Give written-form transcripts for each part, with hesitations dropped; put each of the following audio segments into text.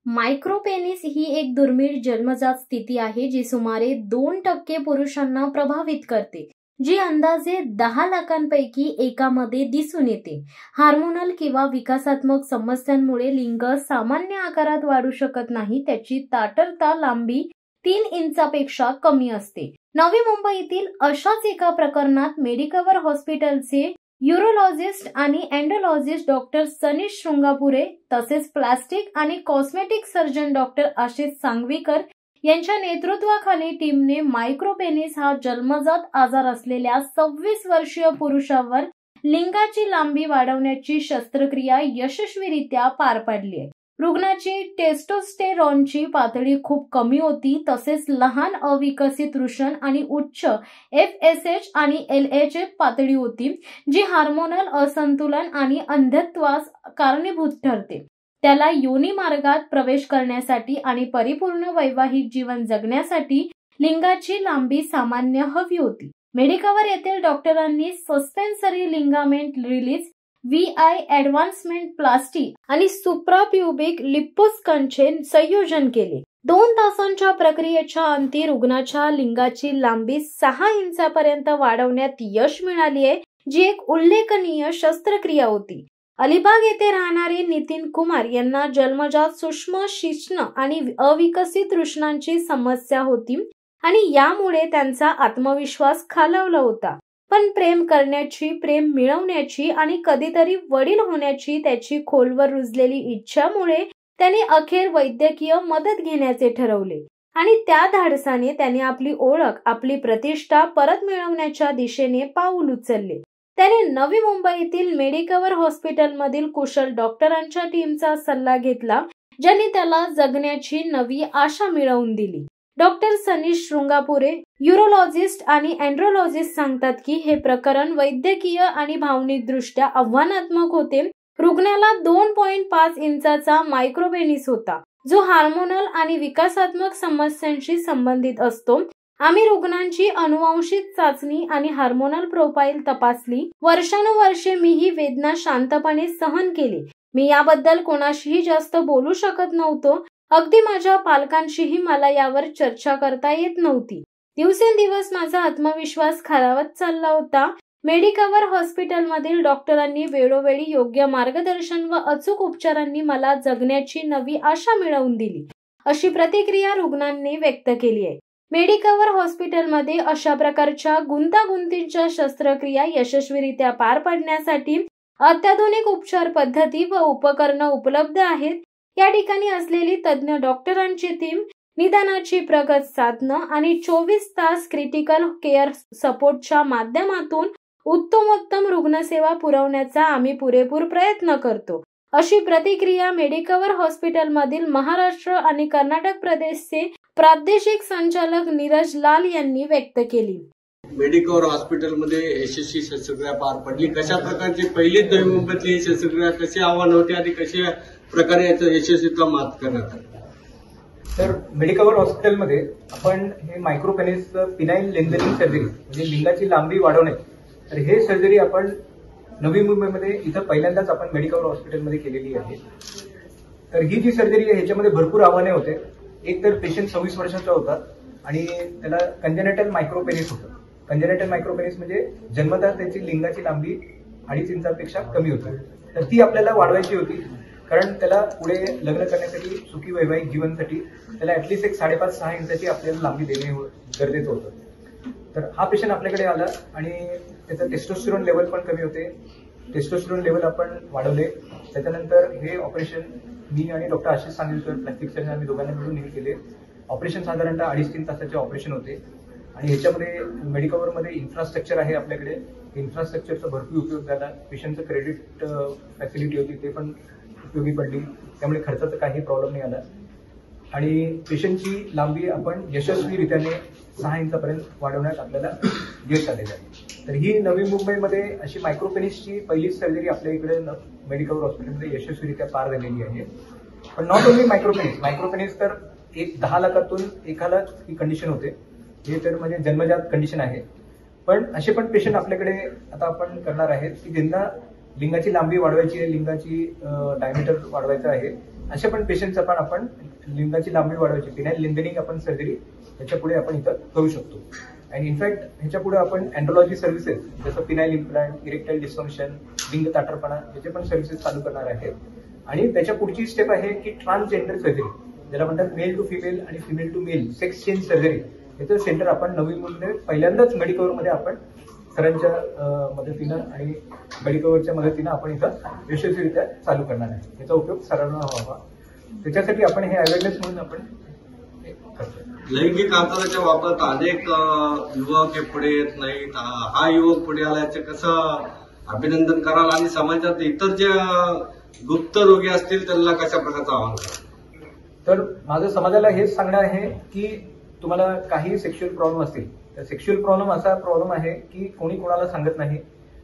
मायक्रोपेनिस ही एक दुर्मिळ जन्मजात स्थिती आहे जी सुमारे 2% पुरुषांना प्रभावित करते, जी अंदाजे 10 लाखांपैकी एकामध्ये दिसून येते. हार्मोनल किंवा विकासात्मक समस्यांमुळे लिंग सामान्य आकारात वाढू शकत नाही. त्याची ताठरता लांबी 3 इंचापेक्षा कमी असते. नवी मुंबईतील अशाच एका प्रकरणात मेडिकवर हॉस्पिटलचे यूरोलॉजिस्ट आणि एंडोलॉजिस्ट डॉक्टर सनीश शृंगापुरे तसेच प्लास्टिक आणि cosmetic surgeon doctor Ashish Sangvikar यांच्या नेतृत्वाखाली टीमने मायक्रोपेनिस हा जन्मजात आजार असलेल्या 26 वर्षीय पुरुषावर लिंगाची लांबी वाढवण्याची शस्त्रक्रिया यशस्वीरित्या पार पाडली आहे. रुग्णाची टेस्टोस्टेरॉनची पातळी खूप कमी होती, तसेच लहान अविकसित वृषण आणि उच्च FSH आणि LH पातळी होती, जी हार्मोनल असंतुलन आणि अंधत्वास कारणीभूत ठरते. त्याला योनी मार्गात प्रवेश करण्यासाठी आणि परिपूर्ण वैवाहिक जीवन जगण्यासाठी लिंगाची लांबी सामान्य हवी होती. मेडिकवर येथील डॉक्टरांनी सस्पेन्सरी लिंगामेंट रिलीज VI ऍडव्हान्समेंट प्लास्टी आणि सुप्राप्युबिक लिपोस्कनचे संयोजन केले. 2 तासांच्या प्रक्रियेच्या अंती रुग्णाच्या लिंगाची लांबी 6 इंचापर्यंत वाढवण्यात यश मिळाली आहे, जी एक उल्लेखनीय शस्त्रक्रिया होती. अलिबाग येथे राहणारे नितीन कुमार यांना जन्मजात सूक्ष्म शिश्न आणि अविकसित वृषणांची समस्या होती आणि यामुळे त्यांचा आत्मविश्वास खालावला होता. पण प्रेम करण्याची, प्रेम मिळवण्याची आणि कधीतरी वडील होण्याची त्याची खोलवर रुजलेली इच्छामुळे त्याने अखेर वैद्यकीय मदत घेण्याचे ठरवले आणि त्या धाडसाने त्याने आपली ओळख, आपली प्रतिष्ठा परत मिळवण्याच्या दिशेने पाऊल उचलले. त्याने नवी मुंबईतील मेडिकवर हॉस्पिटलमधील कुशल डॉक्टरांच्या टीमचा सल्ला घेतला, ज्यांनी त्याला जगण्याची नवी आशा मिळवून दिली. डॉक्टर सनीश शृंगापुरे, यूरोलॉजिस्ट आणि एंड्रोलॉजिस्ट सांगतात की हे प्रकरण वैद्यकीय आणि भावनिकदृष्ट्या आव्हानात्मक होते. रुग्णाला 2.5 इंचाचा मायक्रोपेनिस होता, जो हार्मोनल आणि विकासात्मक समस्यांशी संबंधित असतो. आम्ही रुग्णांची अनुवांशिक चाचणी आणि हार्मोनल प्रोफाईल तपासली. वर्षानुवर्षे मी ही वेदना शांतपणे सहन केली. मी याबद्दल कोणाशीही जास्त बोलू शकत नव्हतो. अगदी माझ्या पालकांशीही मला यावर चर्चा करता येत नव्हती. दिवसेंदिवस माझा आत्मविश्वास खालावत चालला होता. मेडिकवर हॉस्पिटलमधील डॉक्टरांनी वेळोवेळी योग्य मार्गदर्शन व अचूक उपचारांनी मला जगण्याची नवी आशा मिळवून दिली, अशी प्रतिक्रिया रुग्णांनी व्यक्त केली आहे. मेडिकवर हॉस्पिटलमध्ये अशा प्रकारच्या गुंतागुंतीच्या शस्त्रक्रिया यशस्वीरित्या पार पाडण्यासाठी अत्याधुनिक उपचार पद्धती व उपकरणं उपलब्ध आहेत. या ठिकाणी असलेली तज्ञ डॉक्टरांची टीम, निदानाची प्रगत साधनं आणि 24 तास क्रिटिकल केअर सपोर्टच्या माध्यमातून उत्तमोत्तम रुग्णसेवा पुरवण्याचा आम्ही पुरेपूर प्रयत्न करतो, अशी प्रतिक्रिया मेडिकवर हॉस्पिटलमधील महाराष्ट्र आणि कर्नाटक प्रदेशचे प्रादेशिक संचालक नीरज लाल यांनी व्यक्त केली. मेडिकवर हॉस्पिटलमध्ये यशस्वी शस्त्रक्रिया पार पडली. कशा प्रकारची पहिली नवी मुंबईतली शस्त्रक्रिया, कशी आव्हान होती आणि कशा प्रकारे याचं यशस्वीता मात करण्यात आली? तर मेडिकवर हॉस्पिटलमध्ये आपण हे मायक्रोपेनिस पिनाईल लेंथनिंग सर्जरी म्हणजे लिंगाची लांबी वाढवणे, तर हे सर्जरी आपण नवी मुंबईमध्ये इथं पहिल्यांदाच आपण मेडिकवर हॉस्पिटलमध्ये केलेली आहे. तर ही जी सर्जरी आहे ह्याच्यामध्ये भरपूर आव्हाने होते. एक तर पेशंट 26 वर्षाचा होता आणि त्याला कंजेनेटल मायक्रोपेनिस होतं. कंजेनेटल मायक्रोपेनिस म्हणजे जन्मतः त्याची लिंगाची लांबी 2.5 इंचापेक्षा कमी होती. तर ती आपल्याला वाढवायची होती, कारण त्याला पुढे लग्न करण्यासाठी, सुखी वैवाहिक जीवनासाठी त्याला ऍटलीस्ट एक 5.5-6 इंचाची आपल्याला लांबी देणे गरजेचं होतं. तर हा पेशंट आपल्याकडे आला आणि त्याचं टेस्टोस्टेरॉन लेवल पण कमी होते. टेस्टोस्टेरॉन लेवल आपण वाढवले. त्याच्यानंतर हे ऑपरेशन मी आणि doctor Ashish Sangvikar plastic surgeon आम्ही दोघांना मिळून हे केले. ऑपरेशन साधारणतः 2.5-3 तासाचे ऑपरेशन होते आणि ह्याच्यामध्ये मेडिकवरमध्ये इन्फ्रास्ट्रक्चर आहे आपल्याकडे. इन्फ्रास्ट्रक्चरचा भरपूर उपयोग झाला. पेशंटचं क्रेडिट फॅसिलिटी होती, ते पण उपयोगी पडली. त्यामुळे खर्चाचा काही प्रॉब्लेम नाही आला आणि पेशंटची लांबी आपण यशस्वीरित्याने 6 इंचापर्यंत वाढवण्यात आपल्याला यश आलेलं आहे. तर ही नवी मुंबईमध्ये अशी मायक्रोपेनिसची पहिलीच सर्जरी आपल्या इकडे मेडिकवर हॉस्पिटलमध्ये यशस्वीरित्या पार झालेली आहे. पण नॉट ओन्ली मायक्रोपेनिस तर 10 लाखातून 1 लाख ही कंडिशन होते. हे तर म्हणजे जन्मजात कंडिशन आहे. पण असे पण पेशंट आपल्याकडे आता आपण करणार आहेत की ज्यांना लिंगाची लांबी वाढवायची आहे, लिंगाची डायमीटर वाढवायचं आहे. अशा पण पेशंटचा पण आपण लिंगाची लांबी वाढवायची फिनाईल लेंथनिंग आपण सर्जरी ह्याच्या पुढे आपण इथं करू शकतो. आणि इनफॅक्ट ह्याच्या पुढे आपण अँड्रोलॉजी सर्व्हिसेस जसं फिनाईल इम्प्लांट, इरेक्टाईल डिस्फंक्शन, लिंग ताठरपणा याचे पण सर्व्हिसेस चालू करणार आहे. आणि त्याच्या पुढची स्टेप आहे की ट्रान्सजेंडर सर्जरी, ज्याला म्हणतात मेल टू फिमेल आणि female to male sex change surgery. याचं सेंटर आपण नवी मुंबईमध्ये पहिल्यांदाच मेडिकवरमध्ये आपण सरांच्या मदतीनं आणि मेडिकवरच्या मदतीनं आपण इथं यशस्वीरित्या चालू करणार आहे. याचा उपयोग सर्वांना व्हावा त्याच्यासाठी आपण हे अवेअरनेस म्हणून आपण करतो. लैंगिक अंतराच्या वापरात अनेक युवक हे पुढे येत नाहीत. हा युवक पुढे आला याचं कसं अभिनंदन कराल आणि समाजात इतर जे गुप्त रोगी असतील त्यांना कशा प्रकारचं आव्हान कराल? तर माझं समाजाला हेच सांगणं आहे की तुम्हाला काही सेक्शुअल प्रॉब्लेम असतील तर सेक्शुअल प्रॉब्लेम असा प्रॉब्लेम आहे की कोणी कोणाला सांगत नाही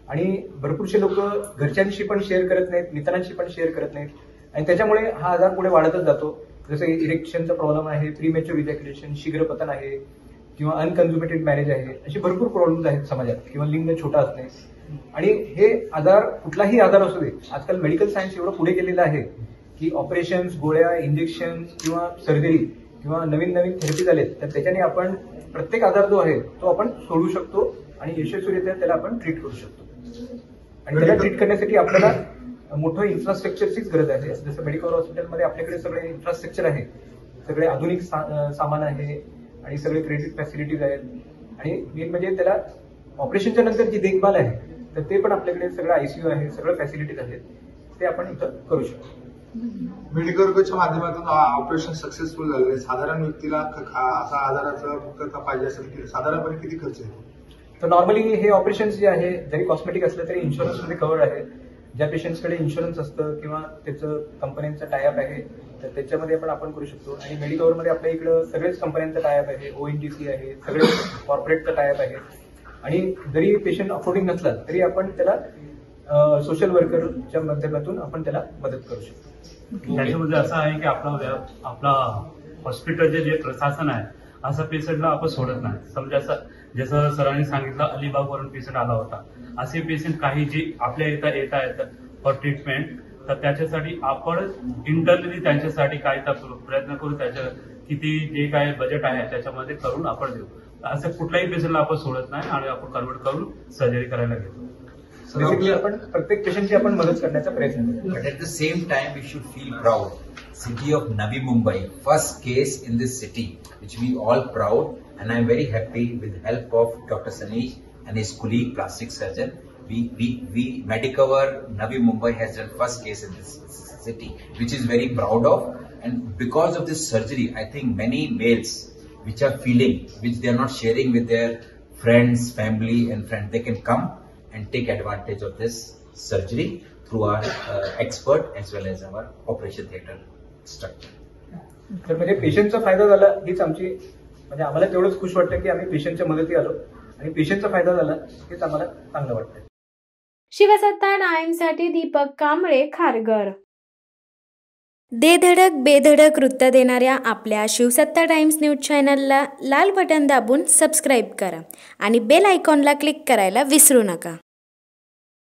आणि भरपूरसे लोक घरच्यांशी पण शेअर करत नाहीत, मित्रांशी पण शेअर करत नाहीत आणि त्याच्यामुळे हा आजार पुढे वाढतच जातो. जसं इरेक्शनचा प्रॉब्लेम आहे, प्रीमॅच्युअर इजॅक्युलेशन, शीघ्रपतन आहे किंवा अनकन्झ्युमेटेड मॅरेज आहे, असे भरपूर प्रॉब्लेम्स आहेत समाजात, किंवा लिंग छोटा असणे. आणि हे आजार कुठलाही आजार असू दे, आजकाल मेडिकल सायन्स एवढं पुढे गेलेलं आहे की ऑपरेशन्स, गोळ्या, इंजेक्शन किंवा सर्जरी किंवा नवीन नवीन थेरपी झालेत, तर त्याच्याने आपण प्रत्येक आजार जो आहे तो आपण सोडू शकतो आणि यशस्वीरित्या त्याला आपण ट्रीट करू शकतो. आणि त्याला ट्रीट करण्यासाठी आपल्याला मोठं इन्फ्रास्ट्रक्चरचीच गरज आहे. जसं मेडिकल हॉस्पिटलमध्ये आपल्याकडे सगळे इन्फ्रास्ट्रक्चर आहे, सगळे आधुनिक सामान आहे आणि सगळे क्रेडिट फॅसिलिटीज आहेत. आणि मेन म्हणजे त्याला ऑपरेशनच्या नंतर जी देखभाल आहे तर ते पण आपल्याकडे सगळं आयसीयू आहे, सगळं फॅसिलिटीज आहेत, ते आपण इथं करू शकतो. मेडिकलच्या माध्यमातून ऑपरेशन सक्सेसफुल झाले. साधारण व्यक्तीला असा आजाराचा मुक्तता पाहिजे असेल की साधारणपणे किती खर्च येतो? तर नॉर्मली हे ऑपरेशन जे आहे जरी कॉस्मेटिक असलं तरी इन्शुरन्समध्ये कव्हर आहे. ज्या पेशंट्सकडे इन्शुरन्स असतं किंवा त्याचं कंपन्यांचं टायअप आहे तर त्याच्यामध्ये आपण करू शकतो. आणि मेडिकवरमध्ये आपल्या इकडं सगळेच कंपन्यांचं टायअप आहे, ONGC आहे, सगळे कॉर्पोरेटचं टायअप आहे. आणि जरी पेशंट अफोर्डिंग नसला तरी आपण त्याला सोशल वर्करच्या माध्यमातून आपण त्याला मदत करू शकतो. त्याच्यामध्ये असं आहे की आपला हॉस्पिटलचे जे प्रशासन आहे असं पेशंटला आपण सोडत नाही. समजा जसं सरांनी सांगितलं अलिबागवरून पेशंट आला होता, असे पेशंट काही जे आपल्या इथं येत आहेत फॉर ट्रीटमेंट, तर त्याच्यासाठी आपण इंटरनली त्यांच्यासाठी काय प्रयत्न करू, त्याच्या किती जे काय बजेट आहे त्याच्यामध्ये करून आपण देऊ. असं कुठल्याही पेशंटला आपण सोडत नाही आणि आपण कन्वर्ट करून सर्जरी करायला घेतो. आपण प्रत्येक पेशंटची आपण मदत करण्याचा प्रयत्न करतो. But at the same time, we should feel proud. City of Navi Mumbai, first case in this city, which we all proud, and I'm very happy with the help of Dr. Sanish and his colleague, plastic surgeon. We Medicover Navi Mumbai has done first case in this city, which is very proud of. And because of this surgery, I think many males which are feeling, which they are not sharing with their friends, family, and friends, they can come and take advantage of this surgery through our expert as well as our operation theater structure. तर म्हणजे पेशंटचा फायदा झाला हीच आमची, म्हणजे आम्हाला तेवढंच खुश वाटतं की आम्ही पेशंटच्या मदती आलो आणि पेशंटचा फायदा झाला हेच आम्हाला चांगलं वाटतं. शिवसत्ता टाइम्ससाठी दीपक कांबळे, खारघर. दे धडक बेधडक वृत्त देणाऱ्या आपल्या शिवसत्ता टाइम्स न्यूज चॅनलला लाल बटन दाबून सबस्क्राईब करा आणि बेल आयकॉनला क्लिक करायला विसरू नका.